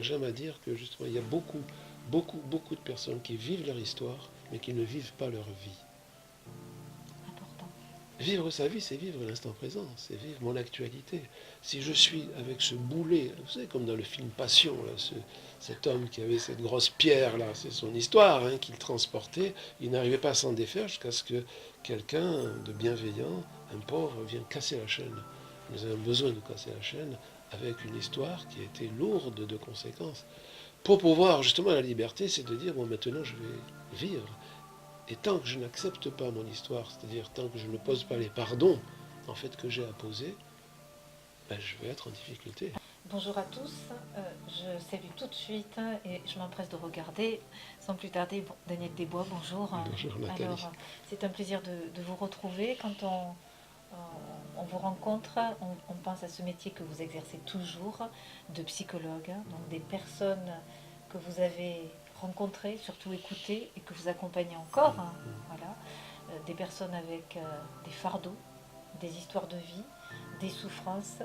j'aime à dire que justement, il y a beaucoup de personnes qui vivent leur histoire, mais qui ne vivent pas leur vie. Important. Vivre sa vie, c'est vivre l'instant présent, c'est vivre mon actualité. Si je suis avec ce boulet, vous savez, comme dans le film Passion, là, cet homme qui avait cette grosse pierre, là, c'est son histoire, hein, qu'il transportait, il n'arrivait pas à s'en défaire jusqu'à ce que quelqu'un de bienveillant, un pauvre, vienne casser la chaîne. Nous avons besoin de casser la chaîne avec une histoire qui a été lourde de conséquences. Pour pouvoir, justement, la liberté, c'est de dire, bon, maintenant je vais vivre. Et tant que je n'accepte pas mon histoire, c'est-à-dire tant que je ne pose pas les pardons en fait que j'ai à poser, ben, je vais être en difficulté. Bonjour à tous, je salue tout de suite et je m'empresse de regarder. Sans plus tarder, Daniel Desbois, bonjour. Bonjour Alors, Nathalie. c'est un plaisir de vous retrouver. Quand on vous rencontre, on pense à ce métier que vous exercez toujours, de psychologue, donc des personnes que vous avez rencontrées, surtout écoutées et que vous accompagnez encore. Voilà. Des personnes avec des fardeaux, des histoires de vie, des souffrances,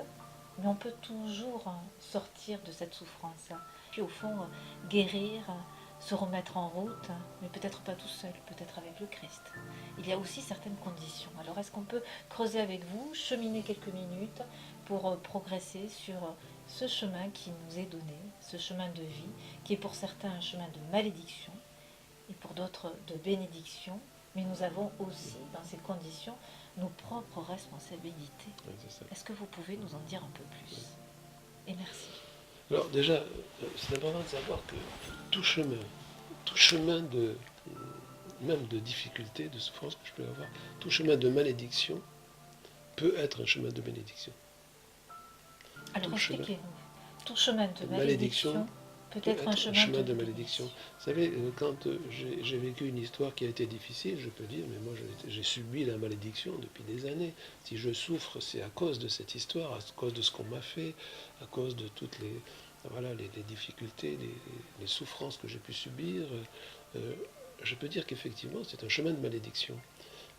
mais on peut toujours sortir de cette souffrance. Puis au fond, guérir, se remettre en route, mais peut-être pas tout seul, peut-être avec le Christ. Il y a aussi certaines conditions. Alors est-ce qu'on peut creuser avec vous, cheminer quelques minutes pour progresser sur ce chemin qui nous est donné, ce chemin de vie, qui est pour certains un chemin de malédiction et pour d'autres de bénédiction, mais nous avons aussi dans ces conditions nos propres responsabilités. Ouais, c'est ça. Est-ce que vous pouvez nous en dire un peu plus? Et merci. Alors déjà, c'est important de savoir que tout chemin de même de difficulté, de souffrance que je peux avoir, tout chemin de malédiction peut être un chemin de bénédiction. Alors Tout chemin expliquez-nous. Tout chemin de de malédiction malédiction peut peut être un être un chemin chemin de de malédiction. bénédiction. Vous savez, quand j'ai vécu une histoire qui a été difficile, je peux dire, mais moi j'ai subi la malédiction depuis des années. Si je souffre, c'est à cause de cette histoire, à cause de ce qu'on m'a fait, à cause de toutes les difficultés, les souffrances que j'ai pu subir. Euh, je peux dire qu'effectivement, c'est un chemin de malédiction.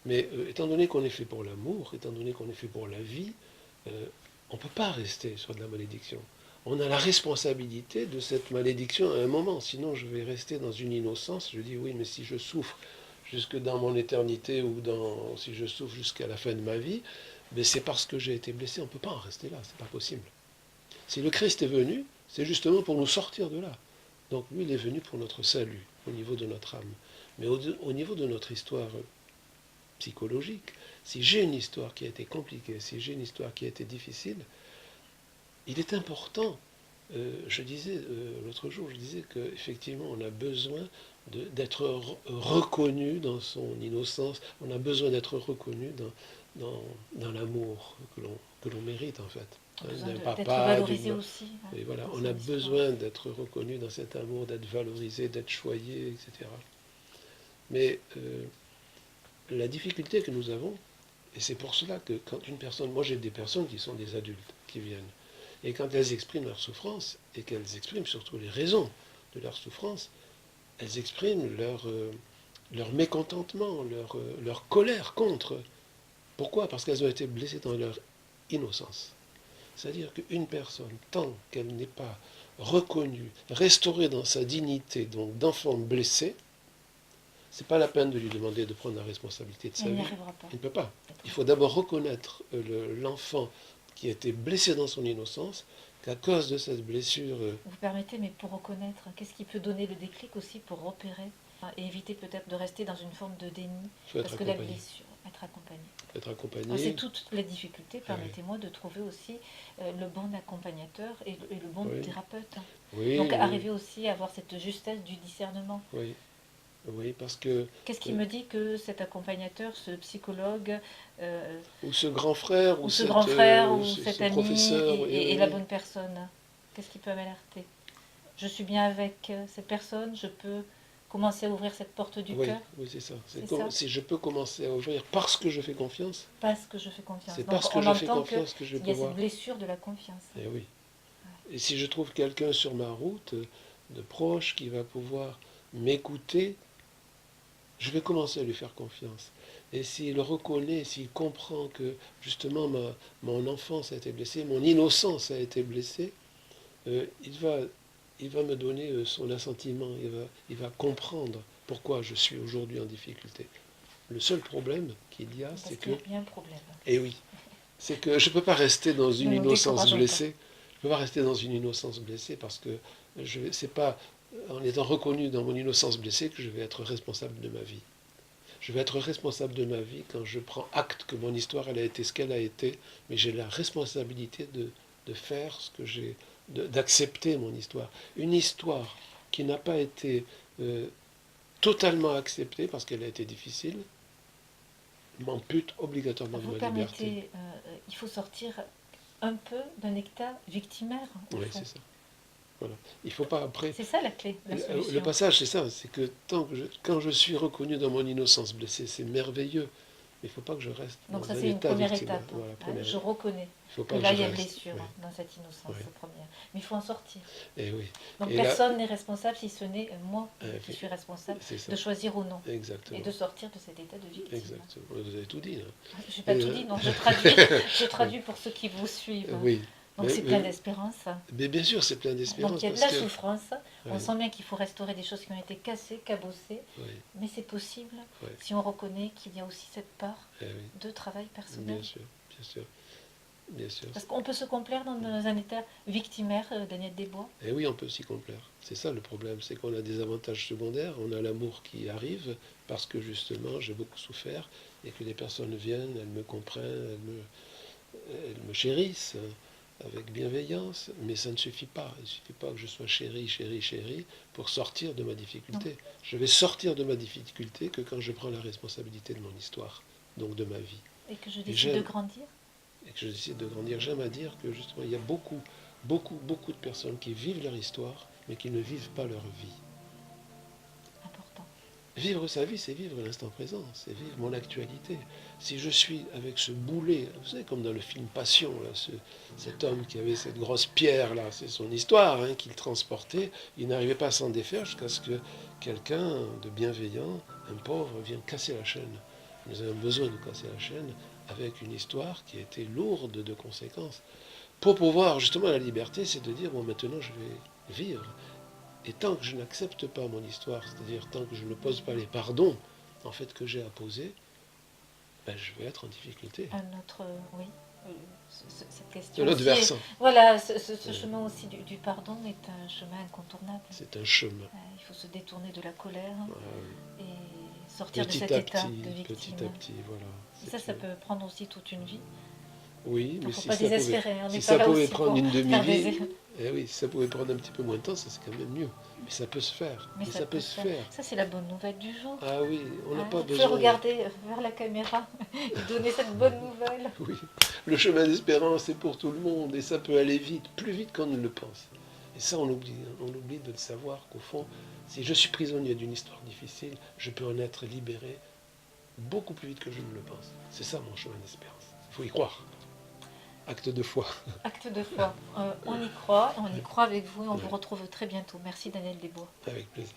Mais étant donné qu'on est fait pour l'amour, étant donné qu'on est fait pour la vie, euh, on ne peut pas rester sur de la malédiction. On a la responsabilité de cette malédiction à un moment, sinon je vais rester dans une innocence. Je dis oui, mais si je souffre jusque dans mon éternité ou si je souffre jusqu'à la fin de ma vie, mais c'est parce que j'ai été blessé. On ne peut pas en rester là, c'est pas possible. Si le Christ est venu, c'est justement pour nous sortir de là. Donc lui, il est venu pour notre salut, au niveau de notre âme. Mais au niveau de notre histoire psychologique, si j'ai une histoire qui a été compliquée, si j'ai une histoire qui a été difficile, il est important, je disais l'autre jour, je disais qu'effectivement on a besoin d'être reconnu dans son innocence, on a besoin d'être reconnu dans l'amour que l'on mérite en fait. On a besoin D'un d'être papa, valorisé d'une... aussi Et voilà, dans on a son histoire. besoin d'être reconnu dans cet amour, d'être valorisé, d'être choyé, etc. Mais la difficulté que nous avons, et c'est pour cela que quand une personne, moi j'ai des personnes qui sont des adultes, qui viennent, et quand elles expriment leur souffrance, et qu'elles expriment surtout les raisons de leur souffrance, elles expriment leur mécontentement, leur colère contre. Pourquoi? Parce qu'elles ont été blessées dans leur innocence. C'est-à-dire qu'une personne, tant qu'elle n'est pas reconnue, restaurée dans sa dignité, donc d'enfant blessé, c'est pas la peine de lui demander de prendre la responsabilité de sa Elle n'y vie. arrivera pas. Il ne peut pas. Il faut d'abord reconnaître l'enfant qui a été blessé dans son innocence, qu'à cause de cette blessure, Vous permettez, mais pour reconnaître, qu'est-ce qui peut donner le déclic aussi pour repérer et éviter peut-être de rester dans une forme de déni? il faut être Parce que la accompagné. blessure, être accompagné. Il faut être C'est accompagné. toute la difficulté, Ah oui. permettez-moi, de trouver aussi le bon accompagnateur et le bon Oui, thérapeute. oui, Donc oui, arriver aussi à avoir cette justesse du discernement. oui, oui, parce que Qu'est-ce qui euh, me dit que cet accompagnateur, ce psychologue, euh, ou ce grand frère ou ce grand frère, ou cet ce ami professeur, oui, est oui, la oui, bonne personne? Qu'est-ce qui peut m'alerter? Je suis bien avec cette personne, je peux commencer à ouvrir cette porte du oui, cœur, oui, c'est ça. c'est ça? Si je peux commencer à ouvrir parce que je fais confiance, Parce que je fais confiance. c'est Donc parce que on je fais entend qu'il confiance que je vais y a cette pouvoir. blessure de la confiance. Eh oui. Et si je trouve quelqu'un sur ma route, de proche, qui va pouvoir m'écouter, je vais commencer à lui faire confiance. Et s'il reconnaît, s'il comprend que justement mon enfance a été blessée, mon innocence a été blessée, euh, il va, il va me donner son assentiment, il va comprendre pourquoi je suis aujourd'hui en difficulté. Le seul problème qu'il y a, Parce c'est qu'il que... y a bien un problème. Eh oui, c'est que je ne peux pas rester dans une Ne nous innocence décourageons pas. blessée. Je ne peux pas rester dans une innocence blessée parce que c'est pas en étant reconnu dans mon innocence blessée que je vais être responsable de ma vie. Je vais être responsable de ma vie quand je prends acte que mon histoire elle a été ce qu'elle a été, mais j'ai la responsabilité de faire ce que j'ai, d'accepter mon histoire. Une histoire qui n'a pas été totalement acceptée parce qu'elle a été difficile, m'ampute obligatoirement de Vous ma liberté. permettez, il faut sortir un peu d'un état victimaire, au Oui, fond. c'est ça. Voilà. Il ne faut pas après. C'est ça la clé, la solution. Le passage, c'est ça. C'est que quand je suis reconnu dans mon innocence blessée, c'est merveilleux. Mais il ne faut pas que je reste Donc dans ça, un c'est une état première victimaire. étape. Voilà, Hein. première Je étape. reconnais Il faut que pas là, que il y a je reste. blessure Oui. dans cette innocence Oui. première. Mais il faut en sortir. Et oui. Donc Et là, personne n'est responsable si ce n'est moi qui oui, suis responsable c'est ça. de choisir ou non. Exactement. Et de sortir de cet état de victime. Exactement. Vous avez tout dit, là. Je n'ai pas Et tout dit, non, je traduis pour ceux qui vous suivent. Oui. Donc c'est plein d'espérance. Mais bien sûr, c'est plein d'espérance. Donc il y a de parce la que... souffrance. On Oui. sent bien qu'il faut restaurer des choses qui ont été cassées, cabossées. Oui. Mais c'est possible Oui. si on reconnaît qu'il y a aussi cette part Eh oui. de travail personnel. Bien sûr, bien sûr. Bien sûr. Parce qu'on peut se complaire dans un état victimaire, Daniel Desbois. Et oui, on peut s'y complaire. C'est ça le problème, c'est qu'on a des avantages secondaires, on a l'amour qui arrive, parce que justement j'ai beaucoup souffert, et que les personnes viennent, elles me comprennent, elles me chérissent avec bienveillance, mais ça ne suffit pas. Il ne suffit pas que je sois chéri, chéri, chéri pour sortir de ma difficulté. Non. Je vais sortir de ma difficulté que quand je prends la responsabilité de mon histoire, donc de ma vie. Et que je décide de grandir. Et que je décide de grandir. J'aime à dire que justement, il y a beaucoup de personnes qui vivent leur histoire, mais qui ne vivent pas leur vie. Important. Vivre sa vie, c'est vivre l'instant présent, c'est vivre mon actualité. Si je suis avec ce boulet, vous savez, comme dans le film Passion, là, cet homme qui avait cette grosse pierre, là, c'est son histoire, hein, qu'il transportait, il n'arrivait pas à s'en défaire jusqu'à ce que quelqu'un de bienveillant, un pauvre, vienne casser la chaîne. Nous avons besoin de casser la chaîne avec une histoire qui a été lourde de conséquences. Pour pouvoir, justement, la liberté, c'est de dire, bon, maintenant, je vais vivre. Et tant que je n'accepte pas mon histoire, c'est-à-dire tant que je ne pose pas les pardons, en fait, que j'ai à poser, ben, je vais être en difficulté. Un autre, oui, cette question. De l'autre versant. Voilà, ce chemin aussi du pardon est un chemin incontournable. C'est un chemin. Il faut se détourner de la colère et sortir petit de cet à état petit, de victime. petit à petit, voilà. Et ça peut prendre aussi toute une vie. Oui, Il ne mais faut si pas ça désespérer. pouvait, On si n'est ça pas là pouvait aussi prendre pour une faire demi-vie, des... oui, si ça pouvait prendre un petit peu moins de temps, ça c'est quand même mieux. Mais ça peut se faire. Mais ça peut se faire. Ça, c'est la bonne nouvelle du jour. Ah oui, on n'a pas Il besoin. faut regarder vers la caméra et donner cette bonne nouvelle. Oui, le chemin d'espérance est pour tout le monde et ça peut aller vite, plus vite qu'on ne le pense. Et ça, on oublie de le savoir qu'au fond, si je suis prisonnier d'une histoire difficile, je peux en être libéré beaucoup plus vite que je ne le pense. C'est ça mon chemin d'espérance. Il faut y croire. Acte de foi. Acte de foi. On y croit avec vous et on vous retrouve très bientôt. Merci Daniel Desbois. Avec plaisir.